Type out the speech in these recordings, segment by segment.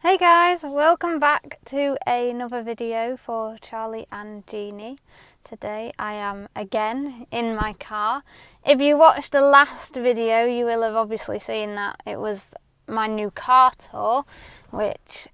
Hey guys, welcome back to another video for Charlie and Jeannie. Today I am again in my car. If you watched the last video, you will have obviously seen that it was my new car tour, which,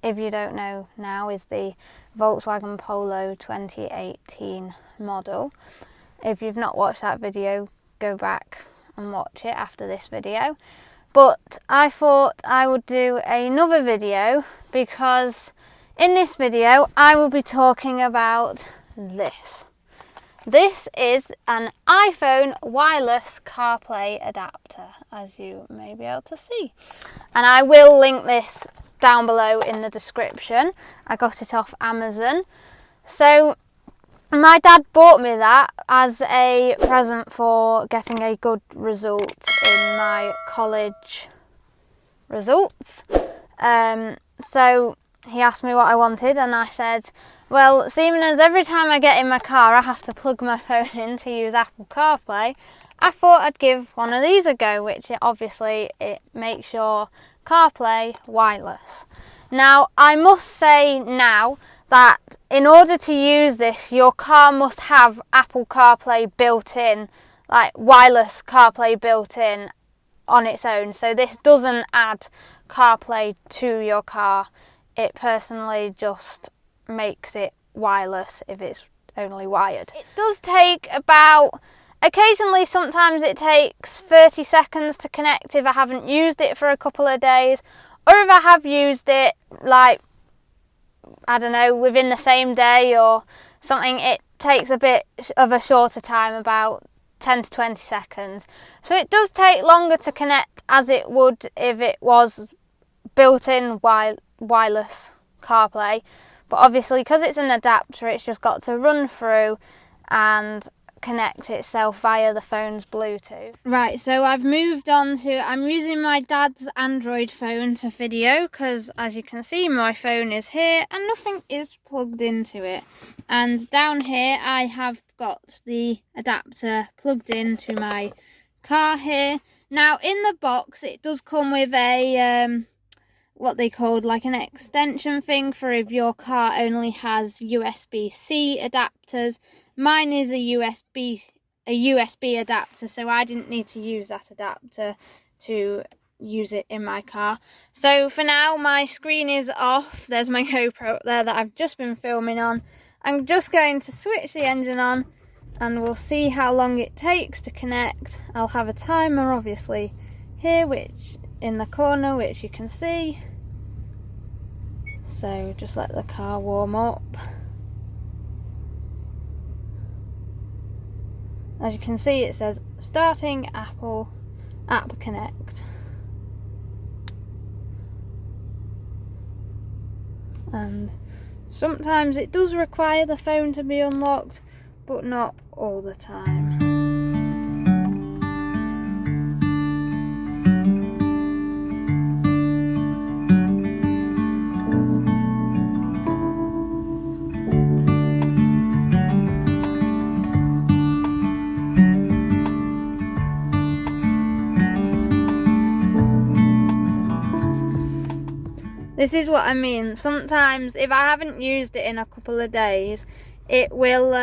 if you don't know now, is the Volkswagen Polo 2018 model. If you've not watched that video, go back and watch it after this video. But I thought I would do another video because in this video I will be talking about this. This is an iPhone wireless CarPlay adapter, as you may be able to see. And I will link this down below in the description. I got it off Amazon. So my dad bought me that as a present for getting a good result in my college results. So he asked me what I wanted and I said, well, seeing as every time I get in my car I have to plug my phone in to use Apple CarPlay, I thought I'd give one of these a go, which obviously it makes your CarPlay wireless. Now, I must say now that in order to use this, your car must have Apple CarPlay built in, like wireless CarPlay built in on its own. So this doesn't add CarPlay to your car. It personally just makes it wireless if it's only wired. It does take about, occasionally sometimes it takes 30 seconds to connect if I haven't used it for a couple of days, or if I have used it, like, I don't know, within the same day or something, it takes a bit of a shorter time, about 10 to 20 seconds. So it does take longer to connect as it would if it was built-in wireless CarPlay. But obviously, because it's an adapter, it's just got to run through and connect itself via the phone's Bluetooth. Right, so I've moved on to, I'm using my dad's Android phone to video because, as you can see, my phone is here and nothing is plugged into it. And down here I have got the adapter plugged into my car here. Now, in the box it does come with a what they called like an extension thing for if your car only has USB-C adapters. Mine is a USB adapter, so I didn't need to use that adapter to use it in my car. So for now, my screen is off. There's my GoPro up there that I've just been filming on. I'm just going to switch the engine on and we'll see how long it takes to connect. I'll have a timer obviously here, which in the corner, which you can see. So just let the car warm up. As you can see, it says starting Apple App Connect. And sometimes it does require the phone to be unlocked, but not all the time. This is what I mean. Sometimes if I haven't used it in a couple of days, it will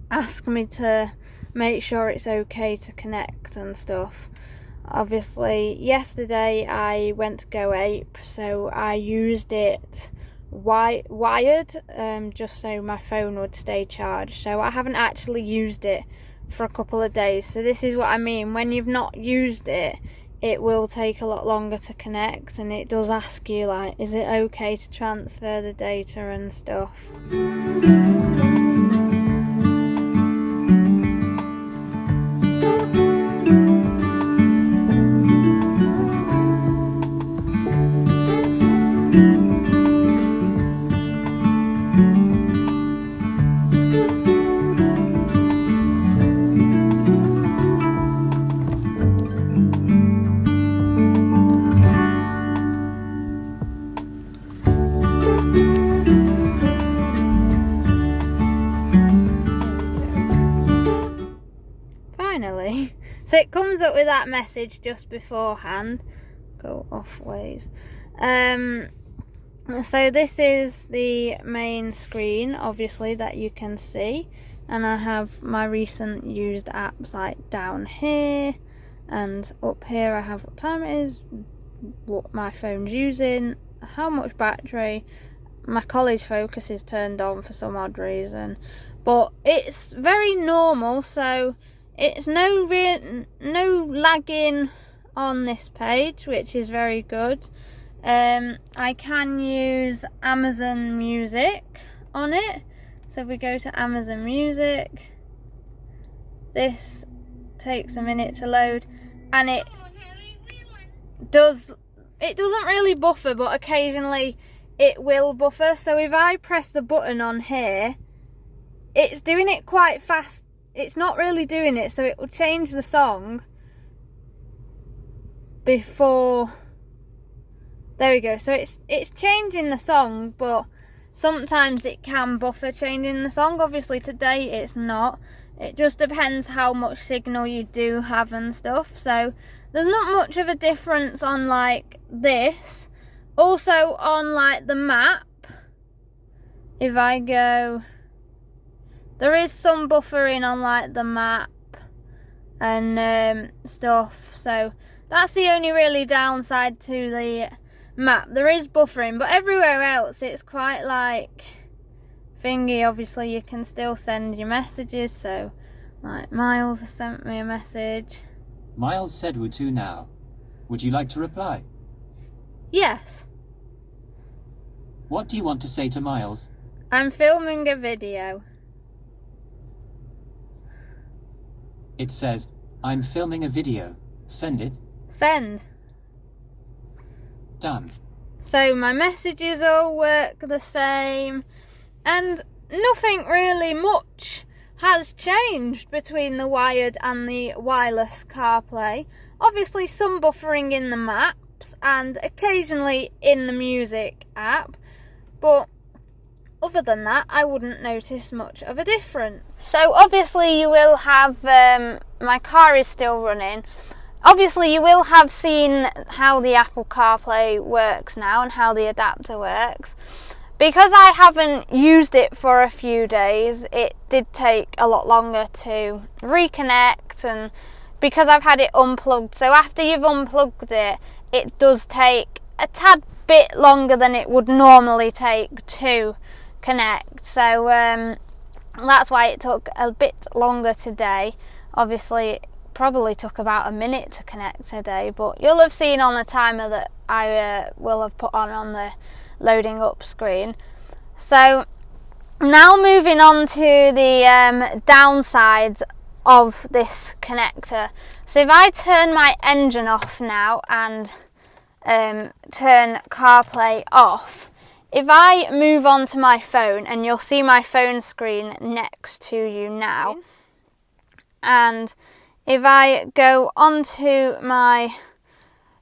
ask me to make sure it's okay to connect and stuff. Obviously, yesterday I went to go ape, so I used it wired, just so my phone would stay charged. So I haven't actually used it for a couple of days. So this is what I mean. When you've not used it, it will take a lot longer to connect, and it does ask you, like, is it okay to transfer the data and stuff. So it comes up with that message just beforehand. Go off ways. So this is the main screen, obviously, that you can see, and I have my recent used apps like down here, and up here I have what time it is, what my phone's using, how much battery. My college focus is turned on for some odd reason, but it's very normal, so it's no lagging on this page, which is very good. I can use Amazon Music on it, so if we go to Amazon Music, this takes a minute to load, and it doesn't really buffer, but occasionally it will buffer. So if I press the button on here, it's doing it quite fast. It's not really doing it, so it will change the song before. There we go. So it's changing the song, but sometimes it can buffer changing the song. Obviously today it's not. It just depends how much signal you do have and stuff. So there's not much of a difference on like this. Also on like the map, if I go, there is some buffering on like the map and stuff. So that's the only really downside to the map. There is buffering, but everywhere else it's quite like thingy. Obviously you can still send your messages, so like Miles has sent me a message. Miles said we're to now. Would you like to reply? Yes. What do you want to say to Miles? I'm filming a video. It says, I'm filming a video. Send it. Send. Done. So my messages all work the same, and nothing really much has changed between the wired and the wireless CarPlay. Obviously some buffering in the maps and occasionally in the music app, but other than that I wouldn't notice much of a difference. So obviously you will have, my car is still running. Obviously you will have seen how the Apple CarPlay works now and how the adapter works. Because I haven't used it for a few days, it did take a lot longer to reconnect, and because I've had it unplugged, so after you've unplugged it, it does take a tad bit longer than it would normally take to connect. So that's why it took a bit longer today. Obviously it probably took about a minute to connect today, but you'll have seen on the timer that I will have put on the loading up screen. So now moving on to the downsides of this connector. So if I turn my engine off now and turn CarPlay off, if I move on to my phone, and you'll see my phone screen next to you now, and if I go onto my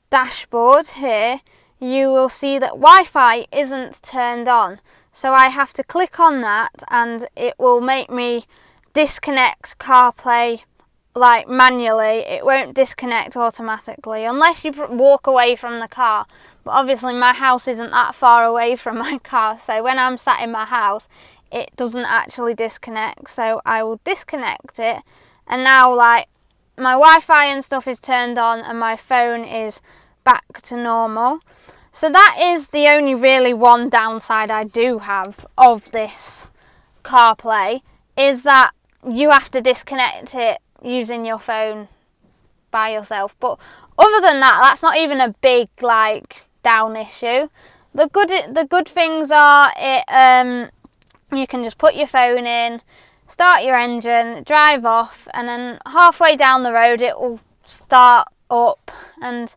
dashboard here, you will see that Wi-Fi isn't turned on. So I have to click on that and it will make me disconnect CarPlay like manually. It won't disconnect automatically unless you walk away from the car. But obviously my house isn't that far away from my car, so when I'm sat in my house it doesn't actually disconnect. So I will disconnect it, and now like my Wi-Fi and stuff is turned on and my phone is back to normal. So that is the only really one downside I do have of this CarPlay, is that you have to disconnect it using your phone by yourself. But other than that, that's not even a big like down issue. The good things are you can just put your phone in, start your engine, drive off, and then halfway down the road it will start up and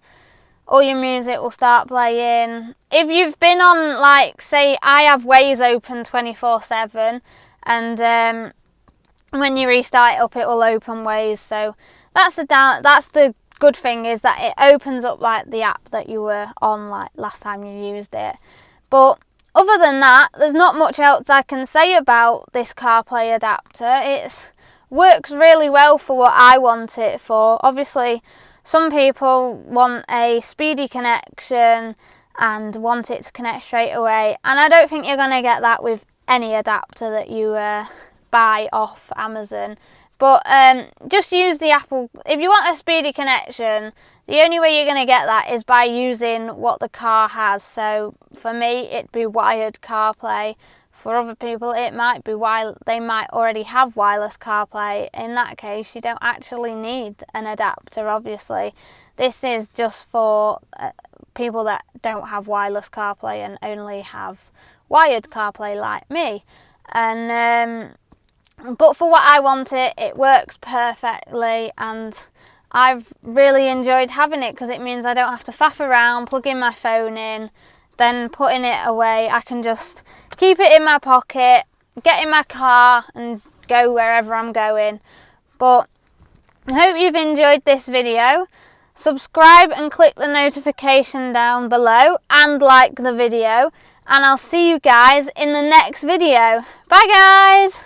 all your music will start playing. If you've been on, like, say I have Waze open 24/7, and when you restart it up it will open Waze. So that's the good thing, is that it opens up like the app that you were on like last time you used it. But other than that, there's not much else I can say about this CarPlay adapter. It works really well for what I want it for. Obviously some people want a speedy connection and want it to connect straight away. And I don't think you're going to get that with any adapter that you buy off Amazon. But just use the Apple. If you want a speedy connection, the only way you're going to get that is by using what the car has. So for me, it'd be wired CarPlay. For other people, it might be they might already have wireless CarPlay. In that case, you don't actually need an adapter, obviously. This is just for people that don't have wireless CarPlay and only have wired CarPlay like me. And but for what I want it works perfectly, and I've really enjoyed having it because it means I don't have to faff around, plugging my phone in, then putting it away. I can just keep it in my pocket, get in my car and go wherever I'm going. But I hope you've enjoyed this video. Subscribe and click the notification down below and like the video, and I'll see you guys in the next video. Bye guys!